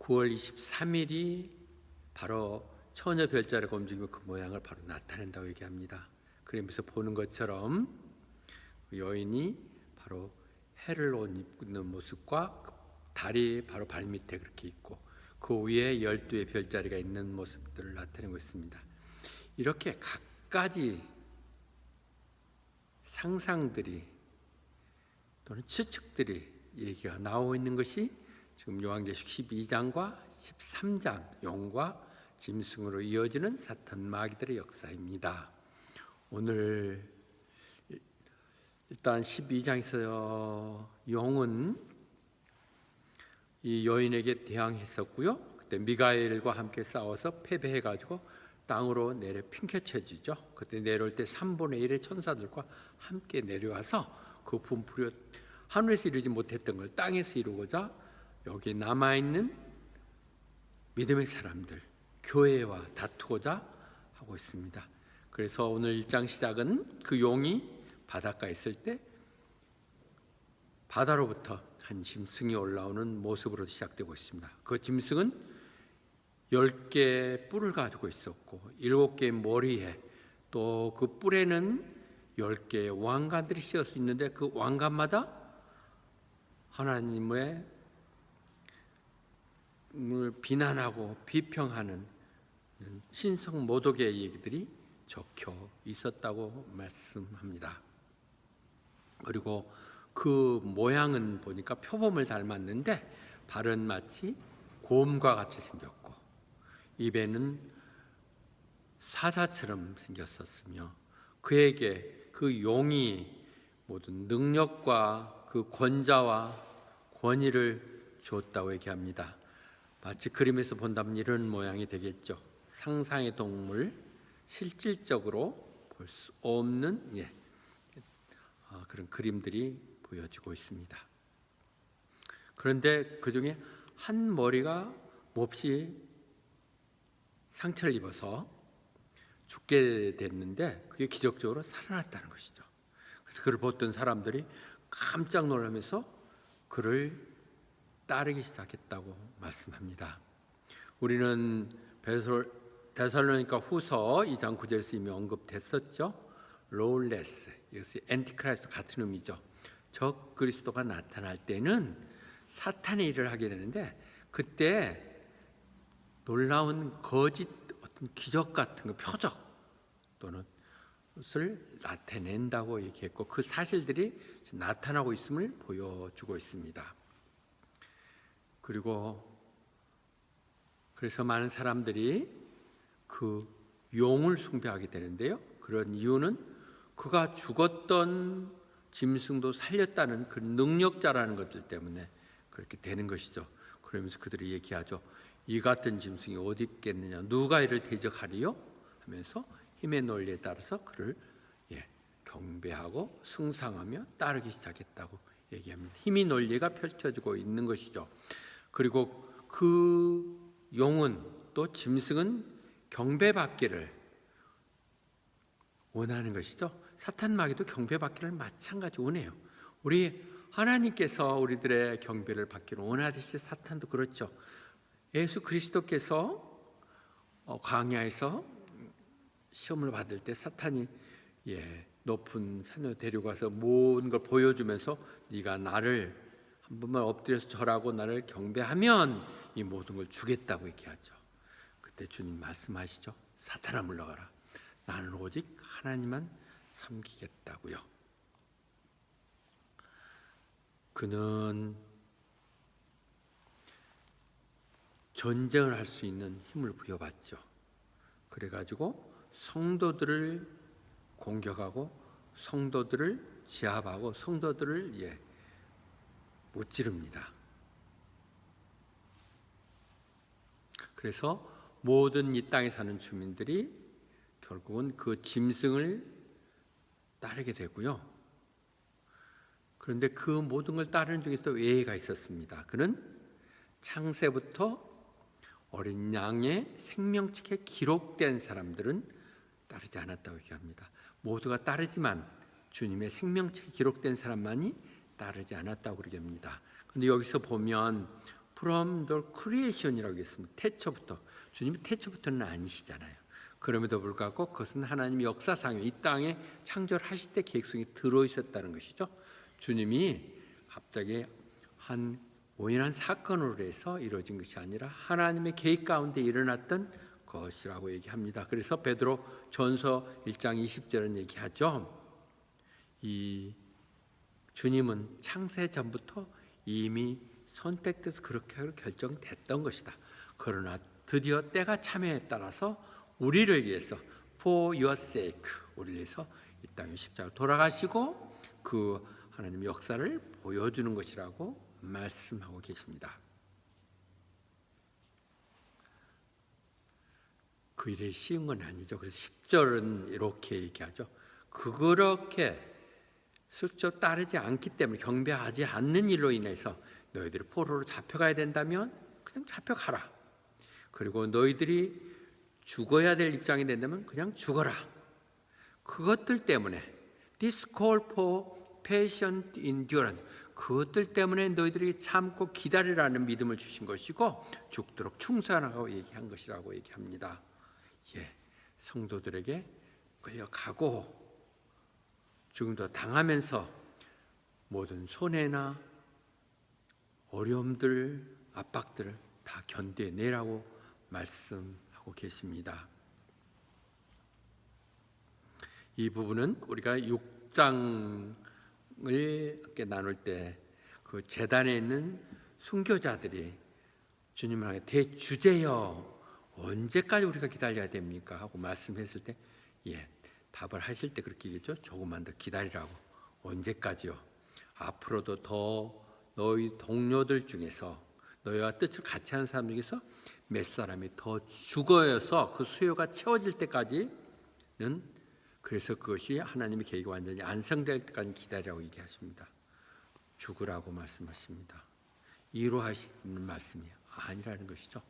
9월 23일이 바로 처녀 별자리가 움직이면 그 모양을 바로 나타낸다고 얘기합니다. 그러면서 보는 것처럼 여인이 바로 해를 옷 입는 모습과 달이 바로 발밑에 그렇게 있고 그 위에 12의 별자리가 있는 모습들을 나타내고 있습니다. 이렇게 각가지 상상들이 또는 추측들이 얘기가 나오고 있는 것이 지금 요한계시록 12장과 13장 용과 짐승으로 이어지는 사탄 마귀들의 역사입니다. 오늘 일단 12장에서 용은 이 여인에게 대항했었고요. 그때 미가엘과 함께 싸워서 패배해가지고 땅으로 내려 핀켜쳐지죠. 그때 내려올 때 3분의 1의 천사들과 함께 내려와서 그 분풀이 하늘에서 이루지 못했던 걸 땅에서 이루고자 여기 남아있는 믿음의 사람들, 교회와 다투고자 하고 있습니다. 그래서 오늘 1장 시작은 그 용이 바닷가에 있을 때 바다로부터 한 짐승이 올라오는 모습으로 시작되고 있습니다. 그 짐승은 10개의 뿔을 가지고 있었고 7개의 머리에 또 그 뿔에는 10개의 왕관들이 씌어서 있는데 그 왕관마다 하나님의 비난하고 비평하는 신성 모독의 얘기들이 적혀 있었다고 말씀합니다. 그리고 그 모양은 보니까 표범을 닮았는데 발은 마치 곰과 같이 생겼고 입에는 사자처럼 생겼었으며 그에게 그 용이 모든 능력과 그 권자와 권위를 주었다고 얘기합니다. 마치 그림에서 본다면 이런 모양이 되겠죠. 상상의 동물, 실질적으로 볼 수 없는 그런 그림들이 보여지고 있습니다. 그런데 그 중에 한 머리가 몹시 상처를 입어서 죽게 됐는데 그게 기적적으로 살아났다는 것이죠. 그래서 그를 보던 사람들이 깜짝 놀라면서 그를 따르기 시작했다고 말씀합니다. 우리는 데살로니가 후서 2장 9절에서 이미 언급됐었죠. 로울레스, 이것이 엔티크라이스트 같은 의미죠. 적 그리스도가 나타날 때는 사탄의 일을 하게 되는데 그때 놀라운 거짓 어떤 기적 같은 거, 표적 또는 것을 나타낸다고 얘기했고 그 사실들이 나타나고 있음을 보여주고 있습니다. 그래서 많은 사람들이 그 용을 숭배하게 되는데요. 그런 이유는 그가 죽었던 짐승도 살렸다는 그 능력자라는 것들 때문에 그렇게 되는 것이죠. 그러면서 그들이 얘기하죠. 이 같은 짐승이 어디 있겠느냐, 누가 이를 대적하리요? 하면서 힘의 논리에 따라서 그를 경배하고 숭상하며 따르기 시작했다고 얘기합니다. 힘의 논리가 펼쳐지고 있는 것이죠. 그리고 그 용은 또 짐승은 경배받기를 원하는 것이죠. 사탄 마귀도 경배받기를 마찬가지 원해요. 우리 하나님께서 우리들의 경배를 받기를 원하듯이 사탄도 그렇죠. 예수 그리스도께서 광야에서 시험을 받을 때 사탄이 높은 산으로 데려가서 모든 걸 보여주면서 네가 나를 한 번만 엎드려서 절하고 나를 경배하면 이 모든 걸 주겠다고 얘기하죠. 그때 주님 말씀하시죠. 사탄아 물러가라. 나는 오직 하나님만 섬기겠다고요. 그는 전쟁을 할 수 있는 힘을 부여받죠. 그래가지고 성도들을 공격하고 성도들을 제압하고 성도들을 무찌릅니다. 그래서 모든 이 땅에 사는 주민들이 결국은 그 짐승을 따르게 되고요. 그런데 그 모든 걸 따르는 중에서 예외가 있었습니다. 그는 창세부터 어린 양의 생명책에 기록된 사람들은 따르지 않았다고 얘기합니다. 모두가 따르지만 주님의 생명책에 기록된 사람만이 따르지 않았다고 얘기합니다. 그런데 여기서 보면 from the creation이라고 했습니다. 태초부터. 주님이 태초부터는 아니시잖아요. 그럼에도 불구하고 그것은 하나님의 역사상에 이 땅에 창조를 하실 때 계획성이 들어있었다는 것이죠. 주님이 갑자기 한 우연한 사건으로 해서 이루어진 것이 아니라 하나님의 계획 가운데 일어났던 것이라고 얘기합니다. 그래서 베드로 전서 1장 20절은 얘기하죠. 이 주님은 창세 전부터 이미 선택돼서 그렇게 하기로 결정됐던 것이다. 그러나 드디어 때가 참에 따라서 우리를 위해서 for your sake 우리를 위해서 이 땅에 십자가로 돌아가시고 그 하나님의 역사를 보여주는 것이라고 말씀하고 계십니다. 그 일이 쉬운 건 아니죠. 그래서 10절은 이렇게 얘기하죠. 그렇게 슬쩍 따르지 않기 때문에 경배하지 않는 일로 인해서 너희들이 포로로 잡혀가야 된다면 그냥 잡혀가라. 그리고 너희들이 죽어야 될 입장이 된다면 그냥 죽어라. 그것들 때문에 this call for patient endurance 그것들 때문에 너희들이 참고 기다리라는 믿음을 주신 것이고 죽도록 충성하라고 얘기한 것이라고 얘기합니다. 성도들에게 끌려가고 죽음도 당하면서 모든 손해나 어려움들, 압박들을 다 견뎌내라고 말씀하고 계십니다. 이 부분은 우리가 6장을 이렇게 나눌 때 그 제단에 있는 순교자들이 주님을 향해 대주제여 언제까지 우리가 기다려야 됩니까? 하고 말씀했을 때 답을 하실 때 그렇게 얘기했죠. 조금만 더 기다리라고. 언제까지요? 앞으로도 더 너희 동료들 중에서 너희와 뜻을 같이 하는 사람 중에서 몇 사람이 더 죽어서 그 수요가 채워질 때까지는 그래서 그것이 하나님의 계획이 완전히 완성될 때까지 기다리라고 얘기하십니다. 죽으라고 말씀하십니다. 이루하시는 말씀이 아니라는 것이죠.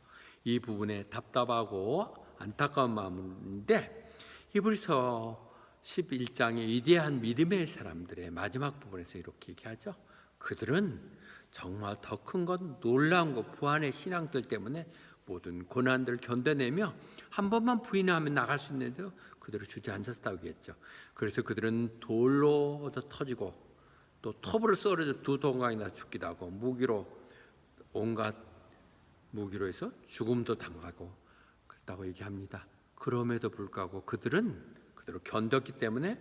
이 부분에 답답하고 안타까운 마음인데 히브리서 11장의 위대한 믿음의 사람들의 마지막 부분에서 이렇게 얘기하죠. 그들은 정말 더 큰 것, 놀라운 것, 부안의 신앙들 때문에 모든 고난들을 견뎌내며 한 번만 부인하면 나갈 수 있는데도 그대로 주저앉았다고 했죠. 그래서 그들은 돌로 얻어 터지고 또 톱으로 썰어져 두 동강이나 죽기도 하고 무기로 온갖 무기로 해서 죽음도 당하고 그렇다고 얘기합니다. 그럼에도 불구하고 그들은 그대로 견뎠기 때문에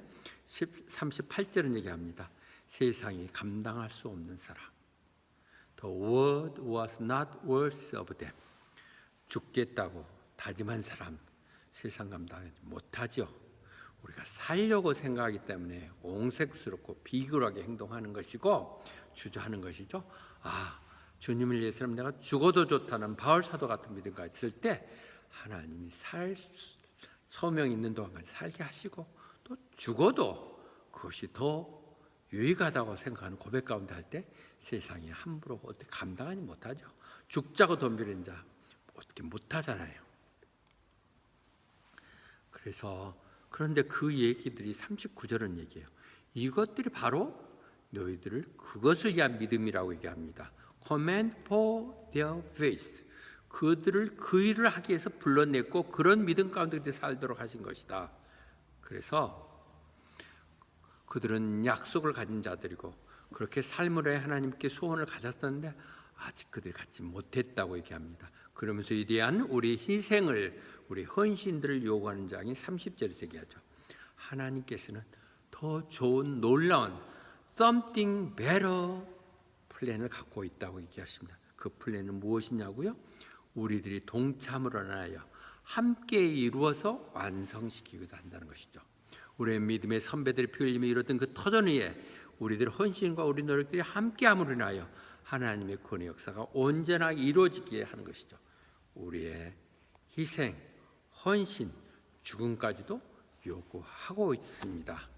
38절은 얘기합니다. 세상이 감당할 수 없는 사람. The word was not worthy of them. 죽겠다고 다짐한 사람 세상 감당하지 못하죠. 우리가 살려고 생각하기 때문에 옹색스럽고 비굴하게 행동하는 것이고 주저하는 것이죠. 주님을 위해서는 내가 죽어도 좋다는 바울 사도 같은 믿음가 있을 때 하나님이 소명 있는 동안까지 살게 하시고 또 죽어도 그것이 더 유익하다고 생각하는 고백 가운데 할 때 세상이 함부로 어떻게 감당하지 못하죠. 죽자고 덤비는 자 어떻게 못하잖아요. 그런데 그 얘기들이 39절은 얘기해요. 이것들이 바로 너희들을 그것을 위한 믿음이라고 얘기합니다. Command for their faith. 그들을 그 일을 하기 위해서 불러냈고 그런 믿음 가운데 살도록 하신 것이다. 그래서 그들은 약속을 가진 자들이고 그렇게 삶을 해 하나님께 소원을 가졌었는데 아직 그들이 갖지 못했다고 얘기합니다. 그러면서 위대한 우리 희생을 우리 헌신들을 요구하는 장이 30절에서 얘기하죠. 하나님께서는 더 좋은 놀라운 something better 플랜을 갖고 있다고 얘기하십니다. 그 플랜은 무엇이냐고요? 우리들이 동참으로 하여 함께 이루어서 완성시키고자 한다는 것이죠. 우리의 믿음의 선배들이 피 흘리며 이뤘던 그 터전 위에 우리들의 헌신과 우리 노력들이 함께함으로 인하여 하나님의 구원의 역사가 언제나 이루어지게 하는 것이죠. 우리의 희생, 헌신, 죽음까지도 요구하고 있습니다.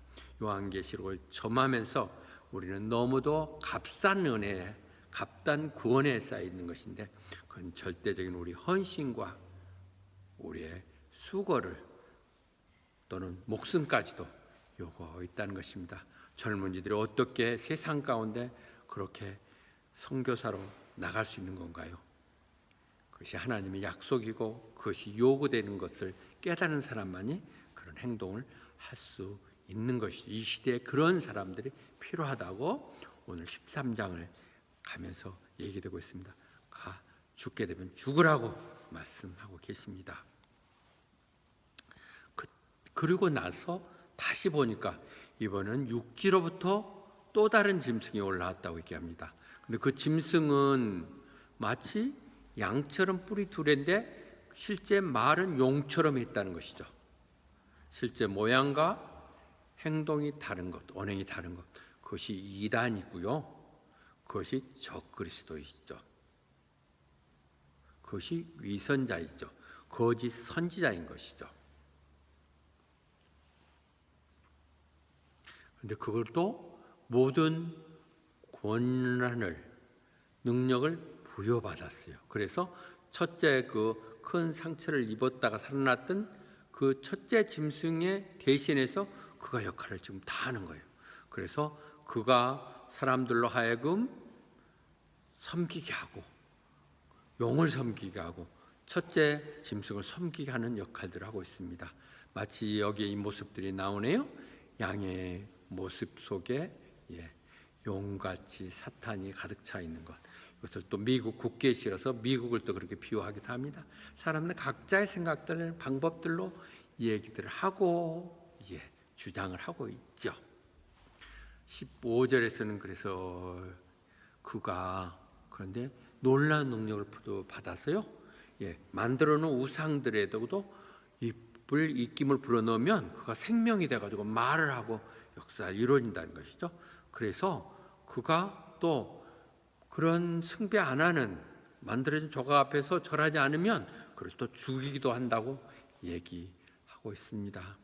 요한계시록을 점하면서 우리는 너무도 값싼 은혜에 값단 구원에 쌓여 있는 것인데 그건 절대적인 우리 헌신과 우리의 수고를 또는 목숨까지도 요구하고 있다는 것입니다. 젊은이들이 어떻게 세상 가운데 그렇게 선교사로 나갈 수 있는 건가요? 그것이 하나님의 약속이고 그것이 요구되는 것을 깨닫는 사람만이 그런 행동을 할 수 있는 것이죠. 이 시대에 그런 사람들이 필요하다고 오늘 13장을 가면서 얘기되고 있습니다. 죽게 되면 죽으라고 말씀하고 계십니다. 그리고 나서 다시 보니까 이번은 육지로부터 또 다른 짐승이 올라왔다고 얘기합니다. 근데 그 짐승은 마치 양처럼 뿔이 둘인데 실제 말은 용처럼 했다는 것이죠. 실제 모양과 행동이 다른 것, 언행이 다른 것, 그것이 이단이고요. 그것이 적그리스도이죠. 그것이 위선자이죠. 거짓 선지자인 것이죠. 그런데 그것도 모든 권한을, 능력을 부여받았어요. 그래서 첫째 그 큰 상처를 입었다가 살아났던 그 첫째 짐승의 대신해서 그가 역할을 지금 다 하는 거예요. 그래서 그가 사람들로 하여금 섬기게 하고 용을 섬기게 하고 첫째 짐승을 섬기게 하는 역할들을 하고 있습니다. 마치 여기에 이 모습들이 나오네요. 양의 모습 속에 용같이 사탄이 가득 차 있는 것. 이것을 또 미국 국기에 실어서 미국을 또 그렇게 비유하기도 합니다. 사람은 각자의 생각들, 방법들로 이 얘기들을 하고 주장을 하고 있죠. 15절에서는 그래서 그가 그런데 놀라운 능력을 받았어요. 만들어 놓은 우상들에도 입김을 불어넣으면 그가 생명이 돼가지고 말을 하고 역사가 이루어진다는 것이죠. 그래서 그가 또 그런 숭배 안 하는 만들어진 조각 앞에서 절하지 않으면 그걸 또 죽이기도 한다고 얘기하고 있습니다.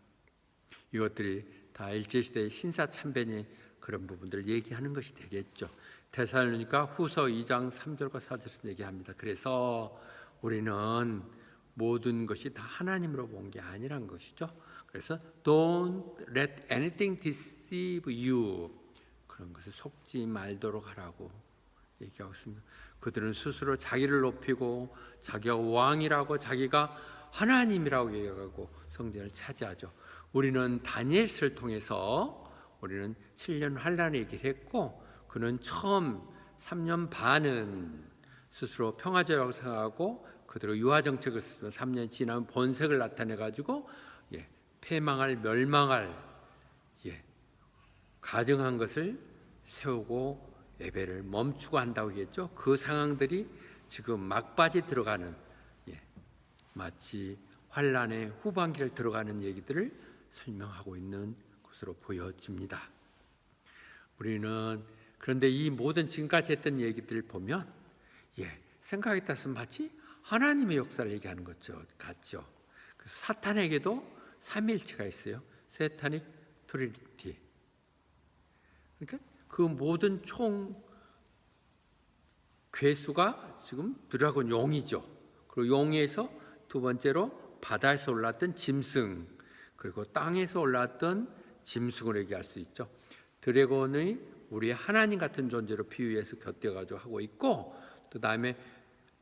이것들이 다 일제시대의 신사참변의 그런 부분들을 얘기하는 것이 되겠죠. 데살로니가 후서 2장 3절과 4절에서 얘기합니다. 그래서 우리는 모든 것이 다 하나님으로 본 게 아니란 것이죠. 그래서 Don't let anything deceive you. 그런 것을 속지 말도록 하라고 얘기하고 있습니다. 그들은 스스로 자기를 높이고 자기가 왕이라고 자기가 하나님이라고 얘기하고 성전을 차지하죠. 우리는 다니엘서를 통해서 우리는 7년 환란의 얘기를 했고 그는 처음 3년 반은 스스로 평화제라고 생각하고 그대로 유화정책을 쓰면 3년 지나면 본색을 나타내가지고 패망할 멸망할 가증한 것을 세우고 예배를 멈추고 한다고 했죠. 그 상황들이 지금 막바지 들어가는 마치 환란의 후반기를 들어가는 얘기들을 설명하고 있는 것으로 보여집니다. 우리는 그런데 이 모든 지금까지 했던 얘기들을 보면 생각에 따라서 마치 하나님의 역사를 얘기하는 것 같죠. 그래서 사탄에게도 삼위일체가 있어요. 세타닉 트리니티. 그러니까 그 모든 총 괴수가 지금 드라곤 용이죠. 그리고 용에서 두 번째로 바다에서 올랐던 짐승, 그리고 땅에서 올랐던 짐승을 얘기할 수 있죠. 드래곤의 우리 하나님 같은 존재로 비유해서 곁들여가지고 하고 있고, 또 다음에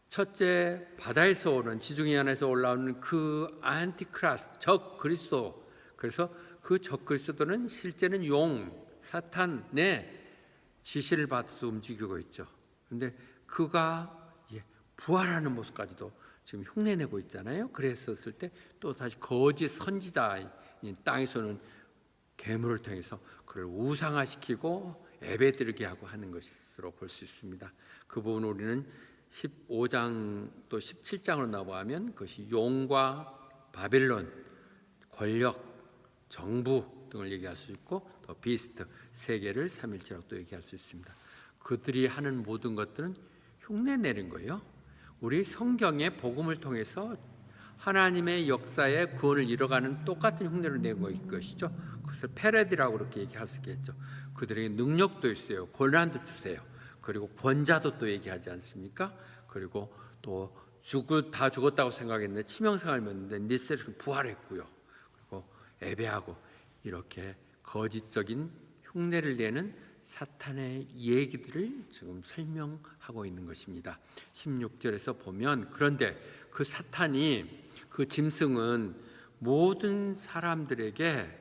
첫째 바다에서 오는 지중해 안에서 올라오는 그 안티크라스트 적 그리스도. 그래서 그 적 그리스도는 실제는 용 사탄의 지시를 받아서 움직이고 있죠. 그런데 그가 부활하는 모습까지도 지금 흉내내고 있잖아요. 그랬었을 때 또 다시 거짓 선지자인 땅에서는 괴물을 통해서 그를 우상화시키고 예배드리게 하고 하는 것으로 볼 수 있습니다. 그 부분 우리는 15장 또 17장으로 넘어가면 그것이 용과 바벨론, 권력, 정부 등을 얘기할 수 있고 또 비스트, 세계를 삼일체라고 또 얘기할 수 있습니다. 그들이 하는 모든 것들은 흉내내는 거예요. 우리 성경의 복음을 통해서 하나님의 역사의 구원을 이뤄가는 똑같은 흉내를 내고 있는 것이죠. 그것을 페레디라고 그렇게 얘기할 수 있겠죠. 그들에게 능력도 있어요. 권한도 주세요. 그리고 권자도 또 얘기하지 않습니까? 그리고 또 다 죽었다고 생각했는데 치명상을 입었는데 니스를 부활했고요. 그리고 예배하고 이렇게 거짓적인 흉내를 내는 사탄의 얘기들을 지금 설명하고 있는 것입니다. 16절에서 보면 그런데 그 사탄이 그 짐승은 모든 사람들에게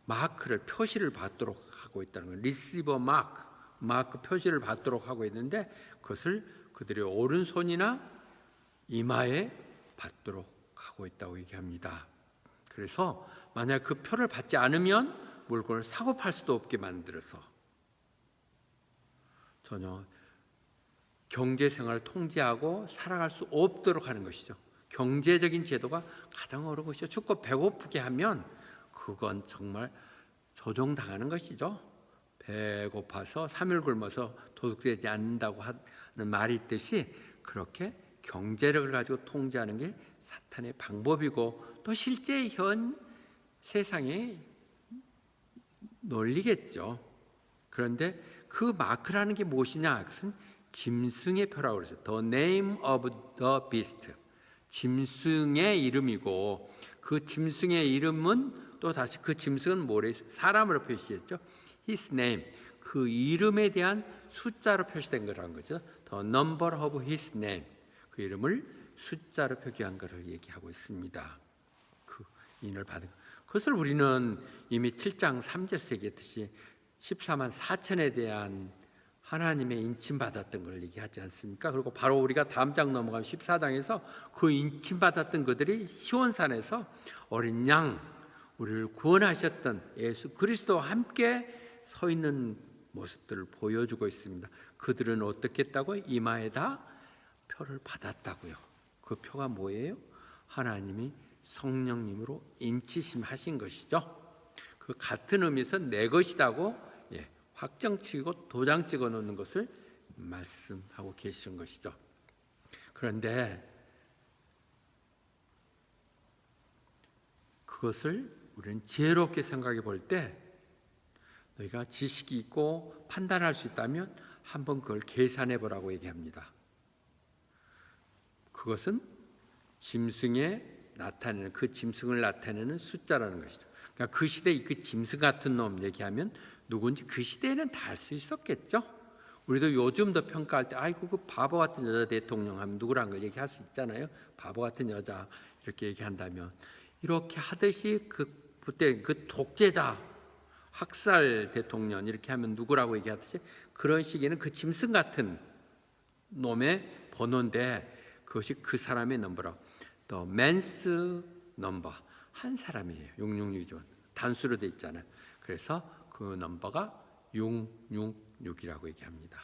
마크를 표시를 받도록 하고 있다는 거예요. 리시버 마크 표시를 받도록 하고 있는데 그것을 그들의 오른손이나 이마에 받도록 하고 있다고 얘기합니다. 그래서 만약 그 표를 받지 않으면 물건을 사고 팔 수도 없게 만들어서 전혀 경제생활을 통제하고 살아갈 수 없도록 하는 것이죠. 경제적인 제도가 가장 어려운 것이죠. 춥고 배고프게 하면 그건 정말 조종당하는 것이죠. 배고파서 3일 굶어서 도둑되지 않는다고 하는 말이 있듯이 그렇게 경제력을 가지고 통제하는 게 사탄의 방법이고 또 실제 현 세상의 논리겠죠. 그런데 그 마크라는 게 무엇이냐? 그것은 짐승의 표라고 그러죠. The name of the beast. 짐승의 이름이고 그 짐승의 이름은 또 다시 그 짐승은 뭐래? 사람으로 표시했죠. His name. 그 이름에 대한 숫자로 표시된 거라는 거죠. The number of his name. 그 이름을 숫자로 표기한 것을 얘기하고 있습니다. 그 인을 받은 것. 그것을 우리는 이미 7장 3절에서 얘기했듯이 14만 4천에 대한 하나님의 인침받았던 걸 얘기하지 않습니까? 그리고 바로 우리가 다음 장 넘어가면 14장에서 그 인침받았던 그들이 시온산에서 어린 양, 우리를 구원하셨던 예수 그리스도와 함께 서 있는 모습들을 보여주고 있습니다. 그들은 어떻게 했다고? 이마에다 표를 받았다고요. 그 표가 뭐예요? 하나님이 성령님으로 인치심하신 것이죠. 그 같은 의미에서 내 것이라고 확정치고 도장 찍어 놓는 것을 말씀하고 계신 것이죠. 그런데 그것을 우리는 지혜롭게 생각해 볼 때 너희가 지식이 있고 판단할 수 있다면 한번 그걸 계산해 보라고 얘기합니다. 그것은 짐승에 나타내는 그 짐승을 나타내는 숫자라는 것이죠. 그러니까 그 시대의 그 짐승 같은 놈 얘기하면 누군지 그 시대에는 다 알 수 있었겠죠. 우리도 요즘도 평가할 때 아이고 그 바보 같은 여자 대통령 하면 누구란 걸 얘기할 수 있잖아요. 바보 같은 여자 이렇게 얘기한다면 이렇게 하듯이 그때 그 독재자 학살 대통령 이렇게 하면 누구라고 얘기하듯이 그런 시기에는 그 짐승 같은 놈의 번호인데 그것이 그 사람의 넘버라고. 또 맨스 넘버 한 사람이에요. 666이죠. 단수로 돼 있잖아요. 그래서 그 넘버가 666이라고 얘기합니다.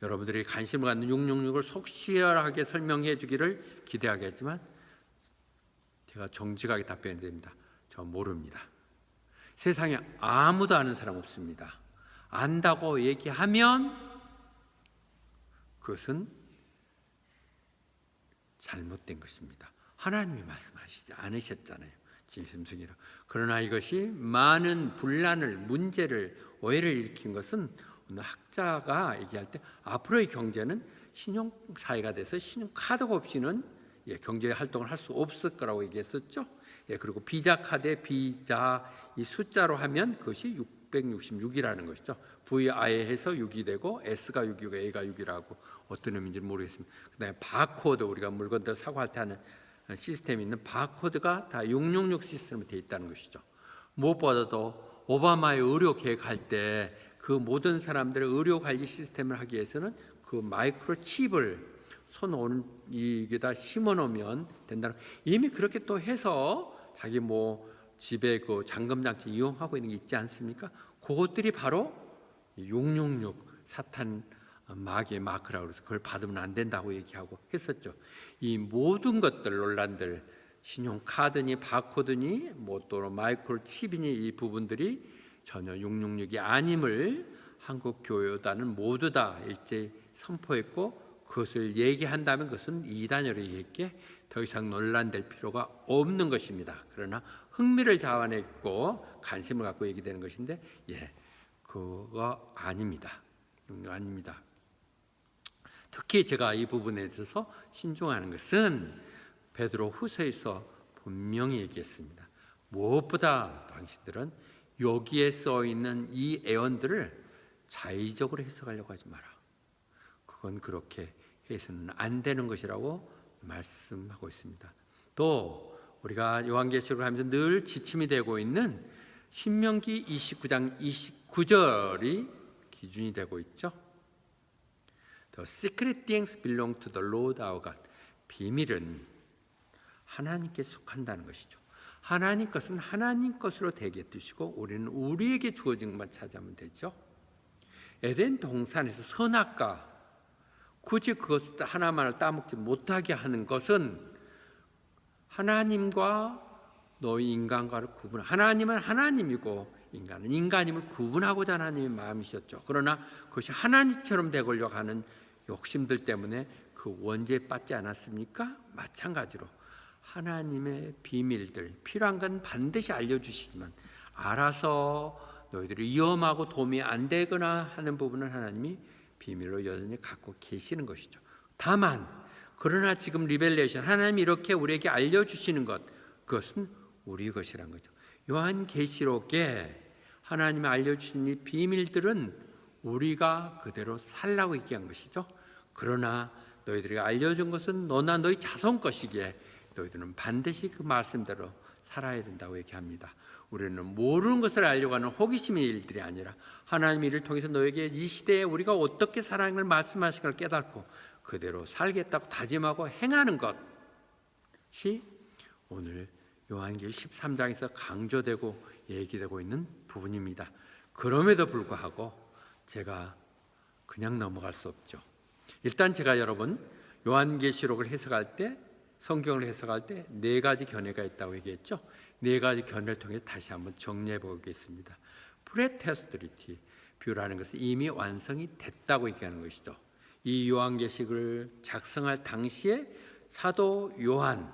여러분들이 관심을 갖는 666을 속 시원하게 설명해 주기를 기대하겠지만 제가 정직하게 답변이 됩니다. 저 모릅니다. 세상에 아무도 아는 사람 없습니다. 안다고 얘기하면 그것은 잘못된 것입니다. 하나님이 말씀하시지 않으셨잖아요. 짐승이라. 그러나 이것이 많은 분란을, 문제를, 오해를 일으킨 것은 어느 학자가 얘기할 때 앞으로의 경제는 신용사회가 돼서 신용카드가 없이는 경제 활동을 할 수 없을 거라고 얘기했었죠. 그리고 비자 카드에 비자 이 숫자로 하면 그것이 666이라는 것이죠. VI에서 6이 되고 S가 6이고 A가 6이라고 어떤 의미인지 모르겠습니다. 그다음에 바코드 우리가 물건들 사고 할 때 하는 시스템이 있는 바코드가 다 666 시스템으로 되어 있다는 것이죠. 무엇보다도 오바마의 의료 계획할 때 그 모든 사람들의 의료 관리 시스템을 하기 위해서는 그 마이크로 칩을 손 이게다 심어 놓으면 된다는 이미 그렇게 또 해서 자기 뭐 집에 그 잠금 장치 이용하고 있는 게 있지 않습니까? 그것들이 바로 666 사탄 마귀의 마크라고 그래서 그걸 받으면 안 된다고 얘기하고 했었죠. 이 모든 것들 논란들 신용카드니 바코드니 뭐 또 마이크로 칩이니 이 부분들이 전혀 666이 아님을 한국교회단은 모두 다 일제히 선포했고 그것을 얘기한다면 그것은 이단으로 얘기했기에 더 이상 논란될 필요가 없는 것입니다. 그러나 흥미를 자아냈고 관심을 갖고 얘기되는 것인데 그거 아닙니다. 아닙니다. 특히 제가 이 부분에 있어서 신중하는 것은 베드로 후서에서 분명히 얘기했습니다. 무엇보다 당신들은 여기에 써 있는 이 애언들을 자의적으로 해석하려고 하지 마라. 그건 그렇게 해서는 안 되는 것이라고 말씀하고 있습니다. 또 우리가 요한계시록을 하면서 늘 지침이 되고 있는 신명기 29장 29절이 기준이 되고 있죠. The secret things belong to the Lord our God. 비밀은 하나님께 속한다는 것이죠. 하나님 것은 하나님 것으로 되게 두시고 우리는 우리에게 주어진 것만 찾으면 되죠. 에덴 동산에서 선악과 굳이 그것 하나만을 따먹지 못하게 하는 것은 하나님과 너희 인간과를 구분. 하나님은 하나님이고 인간은 인간임을 구분하고자 하는 하나님의 마음이셨죠. 그러나 그것이 하나님처럼 되려고 하는 욕심들 때문에 그 원죄에 빠지지 않았습니까? 마찬가지로 하나님의 비밀들 필요한 건 반드시 알려주시지만 알아서 너희들이 위험하고 도움이 안 되거나 하는 부분은 하나님이 비밀로 여전히 갖고 계시는 것이죠. 다만 그러나 지금 리벨레이션 하나님이 이렇게 우리에게 알려주시는 것 그것은 우리 것이란 거죠. 요한계시록에 하나님이 알려주신 이 비밀들은 우리가 그대로 살라고 얘기한 것이죠. 그러나 너희들이 알려준 것은 너나 너희 자손 것이기에 너희들은 반드시 그 말씀대로 살아야 된다고 얘기합니다. 우리는 모르는 것을 알려고 하는 호기심의 일들이 아니라 하나님의 일을 통해서 너에게 이 시대에 우리가 어떻게 살아가는 걸 말씀하신 걸 깨닫고 그대로 살겠다고 다짐하고 행하는 것이 오늘 요한계시록 13장에서 강조되고 얘기되고 있는 부분입니다. 그럼에도 불구하고 제가 그냥 넘어갈 수 없죠. 일단 제가 여러분 요한계시록을 해석할 때 성경을 해석할 때 네 가지 견해가 있다고 얘기했죠. 네 가지 견해를 통해서 다시 한번 정리해 보겠습니다. 프레테스트리티 뷰라는 것은 이미 완성이 됐다고 얘기하는 것이죠. 이 요한계시록을 작성할 당시에 사도 요한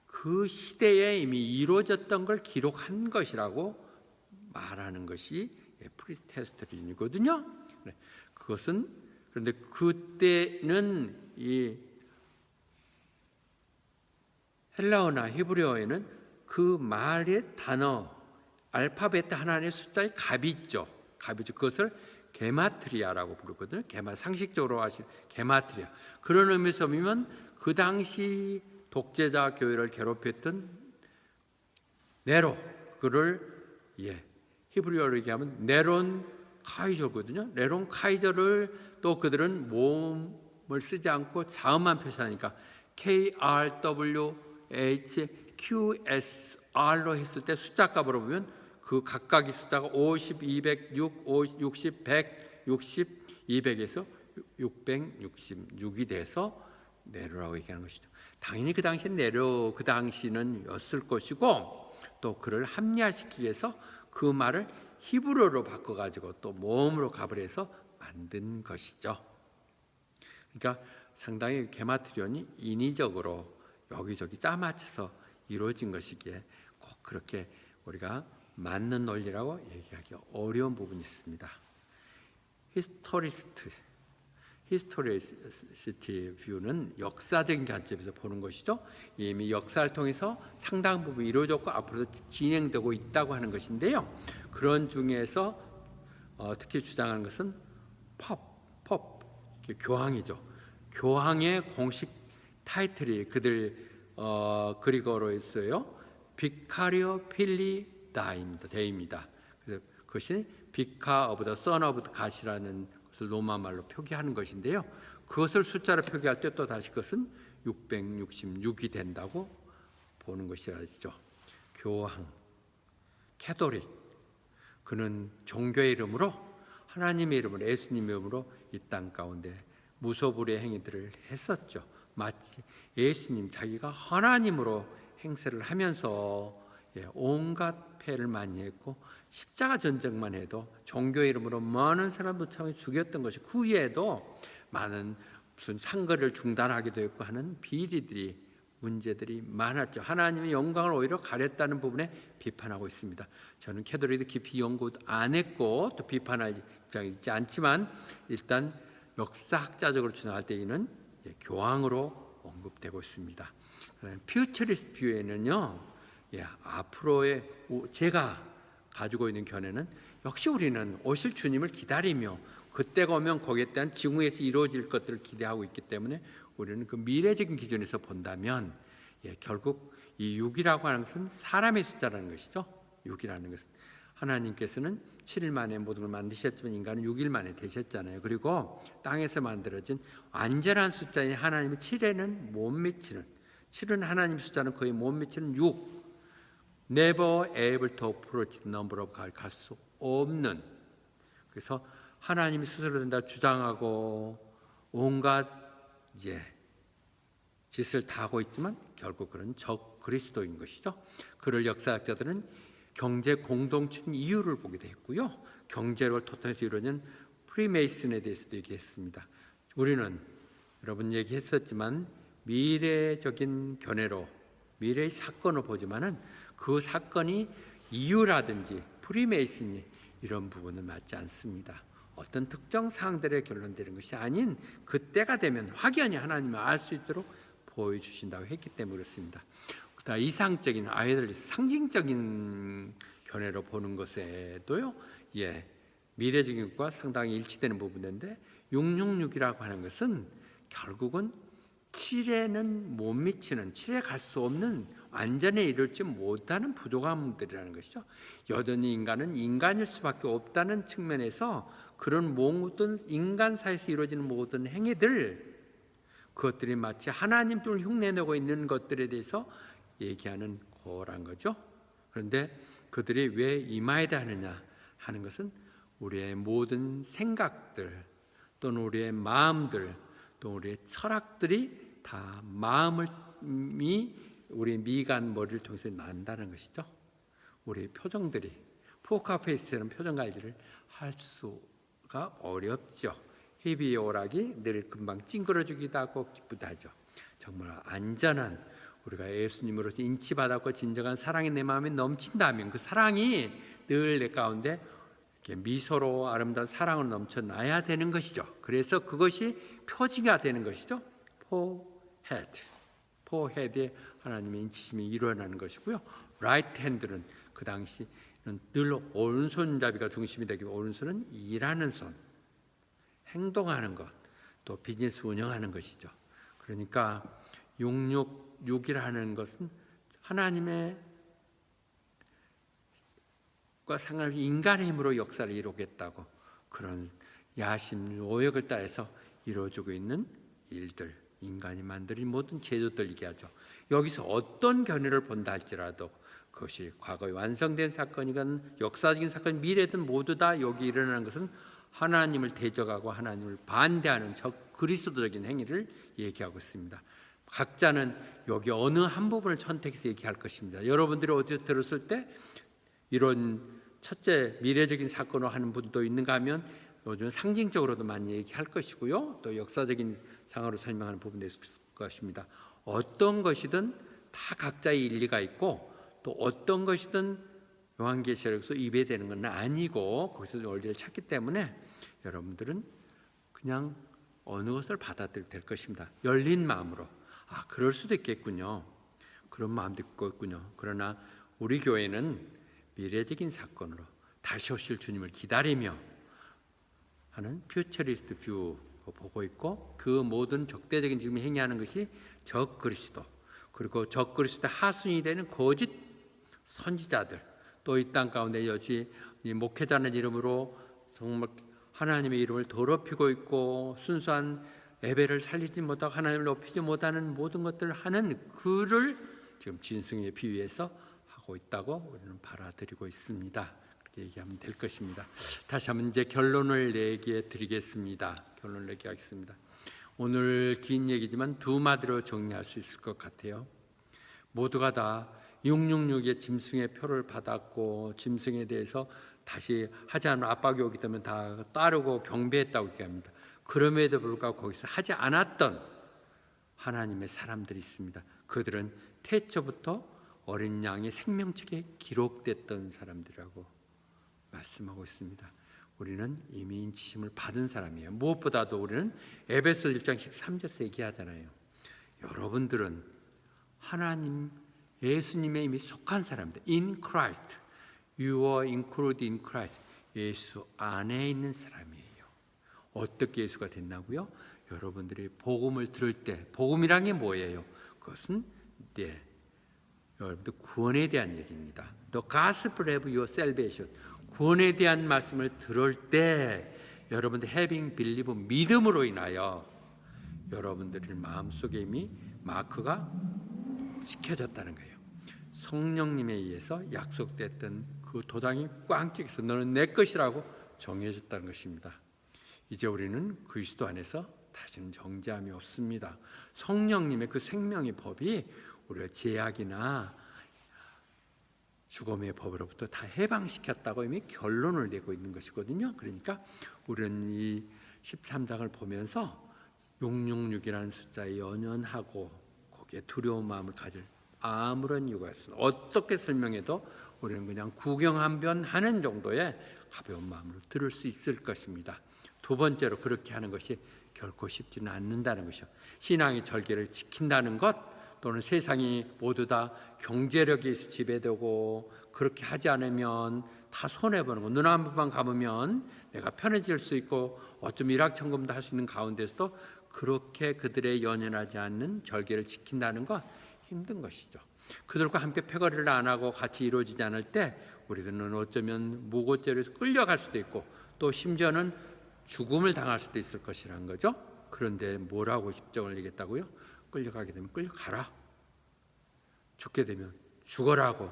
그 시대에 이미 이루어졌던 걸 기록한 것이라고 말하는 것이 프레테스트리티거든요. 그것은 그런데 그때는 이 헬라어나 히브리어에는 그 말의 단어 알파벳 하나의 숫자의 값이 있죠. 그것을 게마트리아라고 부르거든요. 상식적으로 하신 게마트리아. 그런 의미에서 보면 그 당시 독재자 교회를 괴롭혔던 네로 그를 히브리어로 얘기하면 네론 카이저거든요. 네론 카이저를 또 그들은 모음을 쓰지 않고 자음만 표시하니까 KRWHQSR로 했을 때 숫자 값으로 보면 그 각각의 숫자가 50, 206, 60, 100, 60, 200에서 666이 돼서 네로라고 얘기하는 것이죠. 당연히 그 당시엔 네로 그 당시는 였을 것이고 또 그를 합리화시키기 위해서 그 말을 히브리어로 바꿔가지고 또 모음으로 값을 해서 만든 것이죠. 그러니까 상당히 게마트리온이 인위적으로 여기저기 짜맞춰서 이루어진 것이기에 꼭 그렇게 우리가 맞는 논리라고 얘기하기 어려운 부분이 있습니다. 히스토리시티 뷰는 역사적인 관점에서 보는 것이죠. 이미 역사를 통해서 상당 부분 이루어졌고 앞으로도 진행되고 있다고 하는 것인데요. 그런 중에서 특히 주장하는 것은 교황이죠. 교황의 공식 타이틀이 그들 그리고로 있어요. 비카리오 필리 데이입니다. 그래서 그것이 비카 오브 더 선 오브 더 갓이라는 것을 로마 말로 표기하는 것인데요. 그것을 숫자로 표기할 때 또 다시 그것은 666이 된다고 보는 것이라죠. 교황, 캐톨릭, 그는 종교의 이름으로 하나님의 이름으로 예수님의 이름으로 이 땅 가운데 무소불위의 행위들을 했었죠. 마치 예수님 자기가 하나님으로 행세를 하면서 온갖 폐를 많이 했고 십자가 전쟁만 해도 종교의 이름으로 많은 사람도 참 죽였던 것이 그 위에도 많은 무슨 상거를 중단하기도 했고 하는 비리들이 문제들이 많았죠. 하나님의 영광을 오히려 가렸다는 부분에 비판하고 있습니다. 저는 캐톨릭도 깊이 연구 안 했고 또 비판할 입장이 있지 않지만 일단 역사학자적으로 주장할 때에는 교황으로 언급되고 있습니다. 퓨처리스트 뷰에는요, 앞으로의 제가 가지고 있는 견해는 역시 우리는 오실 주님을 기다리며 그때가 오면 거기에 대한 지구에서 이루어질 것들을 기대하고 있기 때문에 우리는 그 미래적인 기준에서 본다면 결국 이 6이라고 하는 것은 사람의 숫자라는 것이죠. 6이라는 것은 하나님께서는 7일 만에 모든 걸 만드셨지만 인간은 6일 만에 되셨잖아요. 그리고 땅에서 만들어진 완전한 숫자인 하나님의 7에는 못 미치는, 7은 하나님 숫자는 거의 못 미치는 6, never able to approach the number of God, 갈 수 없는. 그래서 하나님이 스스로 된다 주장하고 온갖 짓을 다 하고 있지만 결국 그런 적 그리스도인 것이죠. 그를 역사학자들은 경제 공동체인 이유를 보기도 했고요. 경제를 토탈해서 이루어진 프리메이슨에 대해서도 얘기했습니다. 우리는 여러분 얘기했었지만 미래적인 견해로 미래의 사건을 보지만은 그 사건이 이유라든지 프리메이슨이 이런 부분은 맞지 않습니다. 어떤 특정 사항들의 결론되는 것이 아닌 그때가 되면 확연히 하나님을 알 수 있도록 보여주신다고 했기 때문에 그렇습니다. 그다음 이상적인 아이들 상징적인 견해로 보는 것에도요, 미래적인 것과 상당히 일치되는 부분인데 666이라고 하는 것은 결국은 7에는 못 미치는 7에 갈 수 없는 완전히 이룰지 못하는 부족함들이라는 것이죠. 여전히 인간은 인간일 수밖에 없다는 측면에서 그런 모든 인간 사이에서 이루어지는 모든 행위들 그것들이 마치 하나님 을 흉내내고 있는 것들에 대해서 얘기하는 거란 거죠. 그런데 그들이 왜 임하여야 하느냐 하는 것은 우리의 모든 생각들 또는 우리의 마음들 또 우리의 철학들이 다 마음이 우리 미간 머리를 통해서 난다는 것이죠. 우리의 표정들이 포커페이스처럼 표정 관리를 할 수가 어렵죠. 희비의 오락이 늘 금방 찡그러지기도 하고 기쁘다 하죠. 정말 안전한 우리가 예수님으로서 인치받았고 진정한 사랑이 내 마음에 넘친다면 그 사랑이 늘 내 가운데 미소로 아름다운 사랑으로 넘쳐나야 되는 것이죠. 그래서 그것이 표지가 되는 것이죠. 포헤드에 하나님의 인치심이 일어나는 것이고요. 라이트 핸드는 그 당시는 늘 오른손잡이가 중심이 되고 오른손은 일하는 손, 행동하는 것, 또 비즈니스 운영하는 것이죠. 그러니까 666이라는 것은 하나님의 과 상관없이 인간의 힘으로 역사를 이루겠다고 그런 야심, 오역을 따라서 이루어지고 있는 일들, 인간이 만드는 모든 제도들 얘기하죠. 여기서 어떤 견해를 본다 할지라도 그것이 과거에 완성된 사건이건 역사적인 사건, 미래든 모두 다 여기 일어나는 것은 하나님을 대적하고 하나님을 반대하는 적 그리스도적인 행위를 얘기하고 있습니다. 각자는 여기 어느 한 부분을 선택해서 얘기할 것입니다. 여러분들이 어디서 들었을 때 이런 첫째 미래적인 사건을 하는 분도 있는가 하면 요즘 상징적으로도 많이 얘기할 것이고요. 또 역사적인 상황으로 설명하는 부분도 있을 것입니다. 어떤 것이든 다 각자의 일리가 있고 또 어떤 것이든 요한계시록에서 입에되는 건 아니고 거기서 원리를 찾기 때문에 여러분들은 그냥 어느 것을 받아들여도 될 것입니다. 열린 마음으로 그럴 수도 있겠군요. 그런 마음도 있겠군요. 그러나 우리 교회는 미래적인 사건으로 다시 오실 주님을 기다리며 하는 퓨처리스트 뷰 보고 있고 그 모든 적대적인 지금 행위하는 것이 적 그리스도 그리고 적 그리스도 하순이 되는 거짓 선지자들 또 이 땅 가운데 여지 목회자는 이름으로 정말 하나님의 이름을 더럽히고 있고 순수한 예배를 살리지 못하고 하나님을 높이지 못하는 모든 것들을 하는 그를 지금 진승에 비유해서 하고 있다고 우리는 받아들이고 있습니다. 그렇게 얘기하면 될 것입니다. 다시 한번 이제 결론을 얘기해 드리겠습니다. 결론을 얘기하겠습니다. 오늘 긴 얘기지만 두 마디로 정리할 수 있을 것 같아요. 모두가 다 666의 짐승의 표를 받았고 짐승에 대해서 다시 하지 않은 압박이 오기 때문에 다 따르고 경배했다고 얘기합니다. 그럼에도 불구하고 거기서 하지 않았던 하나님의 사람들이 있습니다. 그들은 태초부터 어린 양의 생명책에 기록됐던 사람들이라고 말씀하고 있습니다. 우리는 이미 인치심을 받은 사람이에요. 무엇보다도 우리는 에베소 1장 13절에서 얘기하잖아요. 여러분들은 하나님 예수님의 이미 속한 사람들, in Christ. You are included in Christ. 예수 안에 있는 사람이에요. 어떻게 예수가 됐나고요? 여러분들이 복음을 들을 때, 복음이란 게 뭐예요? 그것은 여러분들 구원에 대한 얘기입니다. The gospel of your salvation. 구원에 대한 말씀을 들을 때 여러분들 having believe 믿음으로 인하여 여러분들의 마음속에 이미 마크가 지켜졌다는 거예요. 성령님에 의해서 약속됐던 그 도장이 꽝 찍혀서 너는 내 것이라고 정해졌다는 것입니다. 이제 우리는 그리스도 안에서 다시는 정죄함이 없습니다. 성령님의 그 생명의 법이 우리가 죄악이나 죽음의 법으로부터 다 해방시켰다고 이미 결론을 내고 있는 것이거든요. 그러니까 우리는 이 13장을 보면서 666이라는 숫자에 연연하고 거기에 두려운 마음을 가질 아무런 이유가 없습니다. 어떻게 설명해도 우리는 그냥 구경 한 번 하는 정도의 가벼운 마음으로 들을 수 있을 것입니다. 두 번째로 그렇게 하는 것이 결코 쉽지는 않는다는 것이요. 신앙의 절개를 지킨다는 것 또는 세상이 모두 다 경제력이 지배되고 그렇게 하지 않으면 다 손해보는 거. 눈 한 번만 감으면 내가 편해질 수 있고 어쩜 일확천금도 할 수 있는 가운데서도 그렇게 그들의 연연하지 않는 절개를 지킨다는 것 힘든 것이죠. 그들과 함께 패거리를 안 하고 같이 이루어지지 않을 때 우리들은 어쩌면 무고죄로서 끌려갈 수도 있고 또 심지어는 죽음을 당할 수도 있을 것이라는 거죠. 그런데 뭐라고 십정을 얘기했다고요? 끌려가게 되면 끌려가라. 죽게 되면 죽어라고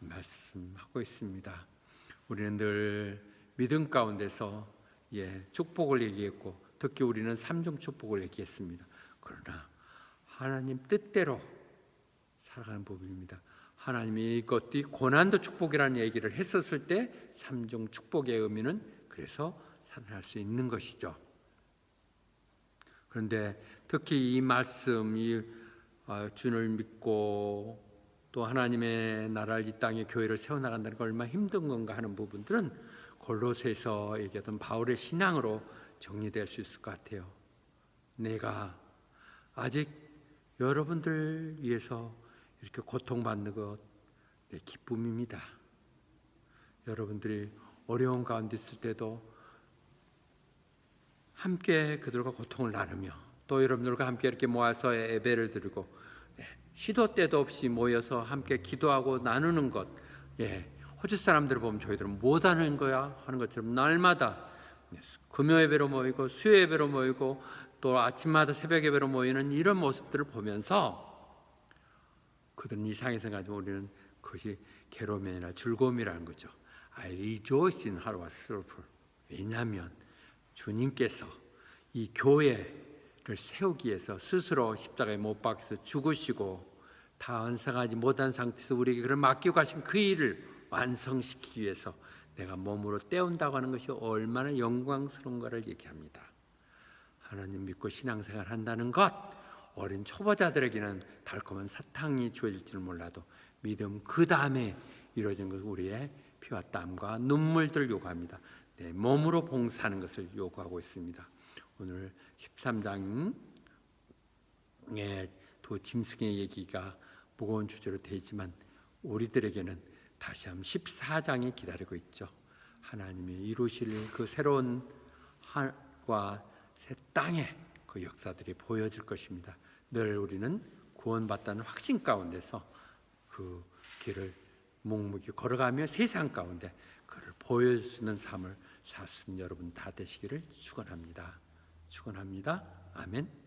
말씀하고 있습니다. 우리는 늘 믿음 가운데서 축복을 얘기했고 특히 우리는 삼중 축복을 얘기했습니다. 그러나 하나님 뜻대로 살아가는 부분입니다. 하나님이 이것도 고난도 축복이라는 얘기를 했었을 때 삼중 축복의 의미는 그래서 살아날 수 있는 것이죠. 그런데 특히 이 말씀, 주를 믿고 또 하나님의 나라를 이 땅에 교회를 세워나간다는 게 얼마나 힘든 건가 하는 부분들은 골로새서 얘기하던 바울의 신앙으로 정리될 수 있을 것 같아요. 내가 아직 여러분들 위해서 이렇게 고통받는 것 내 기쁨입니다. 여러분들이 어려운 가운데 있을 때도 함께 그들과 고통을 나누며 또 여러분들과 함께 이렇게 모아서 예배를 드리고 시도 때도 없이 모여서 함께 기도하고 나누는 것. 호주 사람들을 보면 저희들은 못하는 거야 하는 것처럼 날마다 금요 예배로 모이고 수요 예배로 모이고 또 아침마다 새벽 예배로 모이는 이런 모습들을 보면서 그들은 이상히 생각하지만 우리는 그것이 괴로움이 아니라 즐거움이라는 거죠. I rejoice in how I suffer. 왜냐하면 주님께서 이 교회를 세우기 위해서 스스로 십자가에 못 박혀서 죽으시고 다 완성하지 못한 상태에서 우리에게 그를 맡기고 가신 그 일을 완성시키기 위해서 내가 몸으로 떼운다고 하는 것이 얼마나 영광스러운가를 얘기합니다. 하나님 믿고 신앙생활 한다는 것, 어린 초보자들에게는 달콤한 사탕이 주어질지는 몰라도 믿음 그 다음에 이루어진 것은 우리의 피와 땀과 눈물들을 요구합니다. 내 몸으로 봉사하는 것을 요구하고 있습니다. 오늘 13장의 두 짐승의 얘기가 무거운 주제로 되지만 우리들에게는 다시 한번 14장이 기다리고 있죠. 하나님이 이루실 그 새로운 하늘과 새 땅의 그 역사들이 보여질 것입니다. 늘 우리는 구원받다는 확신 가운데서 그 길을 묵묵히 걸어가며 세상 가운데 그를 보여주는 삶을 사신 여러분 다 되시기를 축원합니다. 축원합니다. 아멘.